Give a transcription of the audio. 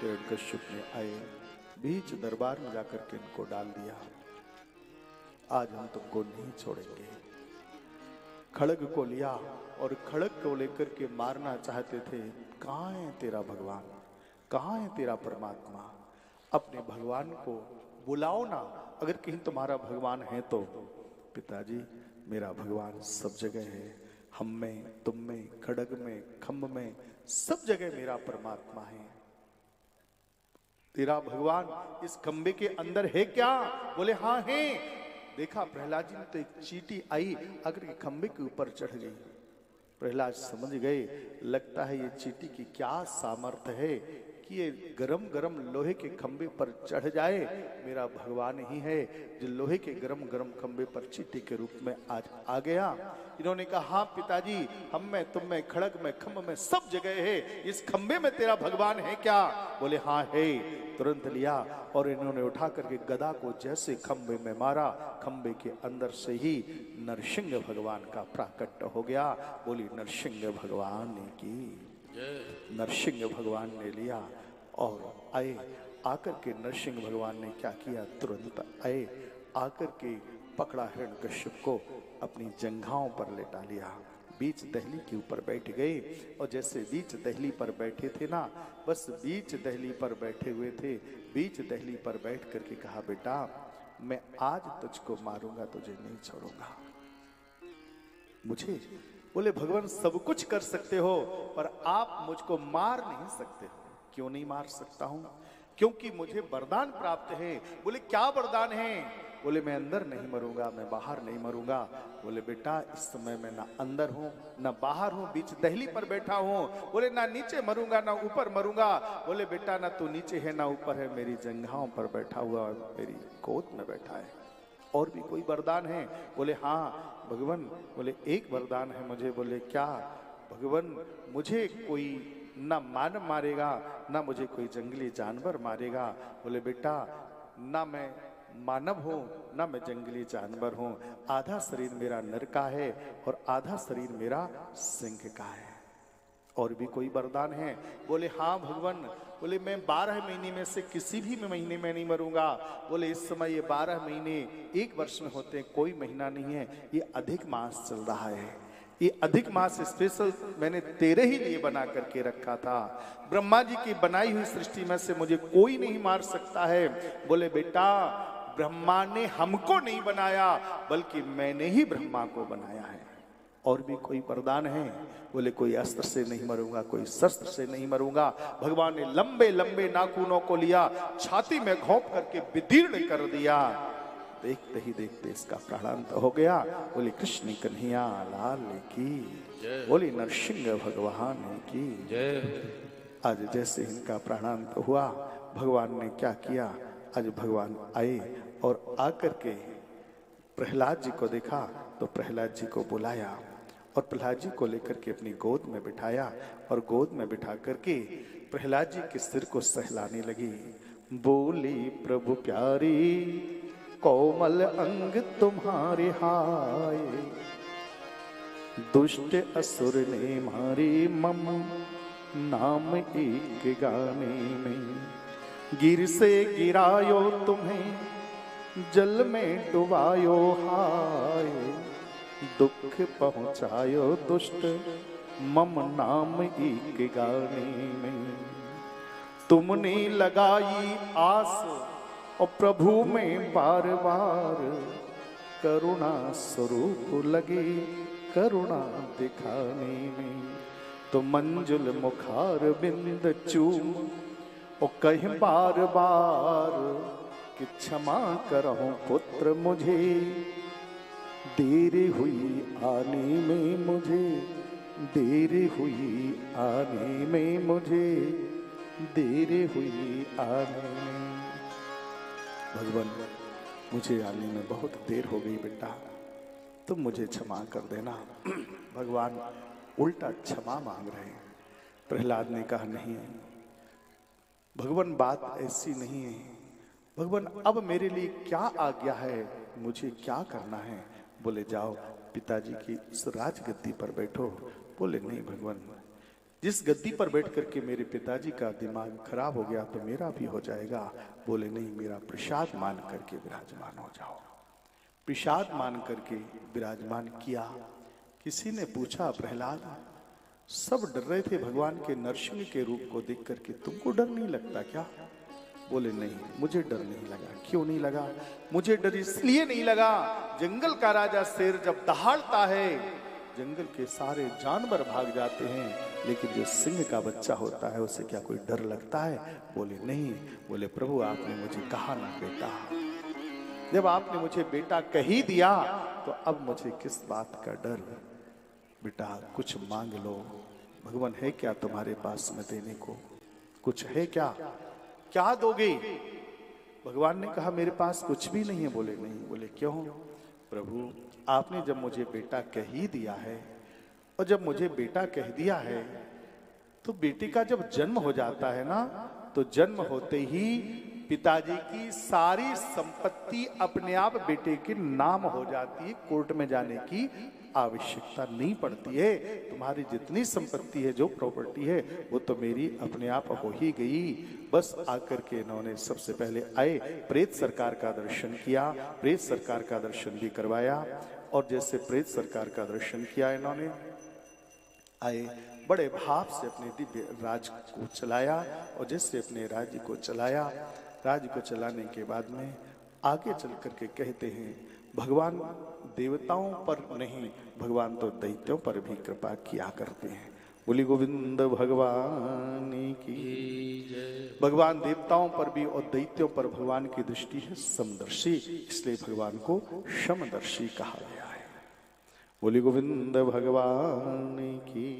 हिरण्यकश्यप ने आए बीच दरबार में जाकर के इनको डाल दिया। आज हम तुमको नहीं छोड़ेंगे। खड़ग को लिया और खड़ग को लेकर के मारना चाहते थे। कहाँ है तेरा भगवान, कहाँ है तेरा परमात्मा? अपने भगवान को बुलाओ ना, अगर कहीं तुम्हारा भगवान है तो। पिताजी मेरा भगवान सब जगह है, हम में, तुम में, खड़ग में, खम्भ में, सब जगह मेरा परमात्मा है। तेरा भगवान इस खंबे के अंदर है क्या? बोले हाँ है। देखा प्रहलाद जी ने तो एक चींटी आई अगर के खंबे के ऊपर चढ़ गई। प्रहलाद समझ गए, लगता है ये चींटी की क्या सामर्थ्य है कि ये गरम गरम लोहे के खंबे पर चढ़ जाए। मेरा भगवान ही है जो लोहे के गरम गरम खंबे पर चींटी के रूप में आज आ गया। इन्होंने कहा हाँ पिताजी, हम में, तुम में, खड़ग में, खंभ में, सब जगह है। इस खंबे में तेरा भगवान है क्या? बोले हाँ है। तुरंत लिया और इन्होंने उठा करके गदा को जैसे खंबे में मारा, खंबे के अंदर से ही नरसिंह भगवान का प्राकट्य हो गया। बोली नरसिंह भगवान की। नरसिंह भगवान ने लिया और आए। आकर के नरसिंह भगवान ने क्या किया, तुरंत आए, आकर के पकड़ा हिरण्यकश्यप को, अपनी जंघाओं पर लेटा लिया, बीच दहली के ऊपर बैठ गए। और जैसे बीच दहली पर बैठे थे ना, बस बीच दहली पर बैठे हुए थे, बीच दहली पर बैठ करके कहा बेटा मैं आज तुझको मारूंगा, तुझे नहीं छोड़ूंगा। मुझे, बोले भगवान सब कुछ कर सकते हो पर आप मुझको मार नहीं सकते हो। क्यों नहीं मार सकता हूं? क्योंकि मुझे वरदान प्राप्त है। बोले क्या वरदान है? बोले मैं अंदर नहीं मरूंगा, मैं बाहर नहीं मरूंगा। बोले बेटा इस समय मैं ना अंदर हूं ना बाहर हूं, बीच दहली पर बैठा हूं। बोले ना नीचे मरूंगा ना ऊपर मरूंगा। बोले बेटा ना तू नीचे है ना ऊपर है, मेरी जंघाओं पर बैठा हुआ, मेरी गोद में बैठा है। और भी कोई वरदान है? बोले हाँ भगवान। बोले एक वरदान है मुझे। बोले क्या? भगवान मुझे कोई ना मानव मारेगा ना मुझे कोई जंगली जानवर मारेगा। बोले बेटा ना मैं मानव हूं ना मैं जंगली जानवर हूं, आधा शरीर मेरा नर का है और आधा शरीर मेरा सिंह का है। और भी कोई वरदान है? बोले हाँ भगवान। बोले मैं 12 महीने में से किसी भी महीने में नहीं मरूंगा। बोले इस समय ये 12 महीने एक वर्ष में होते हैं, कोई महीना नहीं है, ये अधिक मास चल रहा है। ये अधिक मास स्पेशल मैंने तेरे ही लिए बना करके रखा था। ब्रह्मा जी की बनाई हुई सृष्टि में से मुझे कोई नहीं मार सकता है। बोले बेटा ब्रह्मा ने हमको नहीं बनाया बल्कि मैंने ही ब्रह्मा को बनाया है। और भी कोई वरदान है? बोले कोई अस्त्र से नहीं मरूंगा, कोई शस्त्र से नहीं मरूंगा। भगवान ने लंबे लंबे नाखूनों को लिया, छाती में घोंप करके विदीर्ण कर दिया। देखते ही देखते इसका प्राणांत हो गया। बोली कृष्ण कन्हैया लाल की, बोली नरसिंह भगवान की जय। आज जैसे इनका प्राणांत हुआ, भगवान ने क्या किया, आज भगवान आए और आकर के प्रहलाद जी को देखा तो प्रहलाद जी को बुलाया और प्रहलाद जी को लेकर के अपनी गोद में बिठाया और गोद में बिठा करके प्रहलाद जी के सिर को सहलाने लगी। बोली प्रभु प्यारी कोमल अंग तुम्हारे हाय, दुष्ट असुर ने मारे मम नाम एक गाने में। गिर से गिरायो तुम्हें जल में डुबायो हाय, दुख पहुंचायो दुष्ट मम नाम एक गाने में। तुमने लगाई आस और प्रभु में बार बार, करुणा स्वरूप लगे करुणा दिखाने में। तो मंजुल मुखार बिंद चूम और कहीं बार बार कि क्षमा करो पुत्र मुझे, देर हुई आने में मुझे, देर हुई आने में मुझे, देर हुई आने में। भगवान मुझे आने में बहुत देर हो गई बेटा, तुम मुझे क्षमा कर देना। भगवान उल्टा क्षमा मांग रहे हैं। प्रहलाद ने कहा नहीं भगवान बात ऐसी नहीं है। भगवान अब मेरे लिए क्या आज्ञा है, मुझे क्या करना है? बोले जाओ पिताजी की उस राजगद्दी पर बैठो। बोले नहीं भगवान जिस गद्दी पर बैठ करके मेरे पिताजी का दिमाग खराब हो गया तो मेरा भी हो जाएगा। बोले नहीं, मेरा प्रसाद मान करके विराजमान हो जाओ। प्रसाद मान करके विराजमान किया। किसी ने पूछा, प्रहलाद, सब डर रहे थे भगवान के नरसिंह के रूप को देख करके, तुमको डर नहीं लगता क्या? बोले नहीं, मुझे डर नहीं लगा। क्यों नहीं लगा? मुझे डर इसलिए नहीं लगा, जंगल का राजा शेर जब दहाड़ता है जंगल के सारे जानवर भाग जाते हैं, लेकिन जो सिंह का बच्चा होता है उसे क्या कोई डर लगता है? बोले नहीं। बोले प्रभु, आपने मुझे कहा ना बेटा, जब आपने मुझे बेटा कह ही दिया तो अब मुझे किस बात का डर? बेटा कुछ मांग लो, भगवान है क्या तुम्हारे पास में देने को? कुछ है क्या? क्या दोगे? भगवान ने कहा मेरे पास कुछ भी नहीं है। बोले नहीं। बोले क्यों? प्रभु, आपने जब मुझे बेटा कह ही दिया है, और जब मुझे बेटा कह दिया है तो बेटे का जब जन्म हो जाता है ना, तो जन्म होते ही पिताजी की सारी संपत्ति अपने आप बेटे के नाम हो जाती है। कोर्ट में जाने की आवश्यकता नहीं पड़ती है। तुम्हारी जितनी संपत्ति है, जो प्रॉपर्टी है, वो तो मेरी अपने आप हो ही गई। बस आकर के इन्होंने सबसे पहले आए, प्रेत सरकार का दर्शन किया, प्रेत सरकार का दर्शन भी करवाया। और जैसे प्रेत सरकार का दर्शन किया इन्होंने, आए बड़े भाव से अपने दिव्य राज को चलाया। और जैसे अपने राज्य को चलाया, राज्य को चलाने के बाद में आगे चल करके कहते हैं, भगवान देवताओं पर नहीं, भगवान तो दैत्यों पर भी कृपा किया करते हैं। बोली गोविंद भगवान की। भगवान देवताओं पर भी और दैत्यों पर भगवान की दृष्टि है समदर्शी, इसलिए भगवान को समदर्शी कहा गया है। बोली गोविंद भगवान की।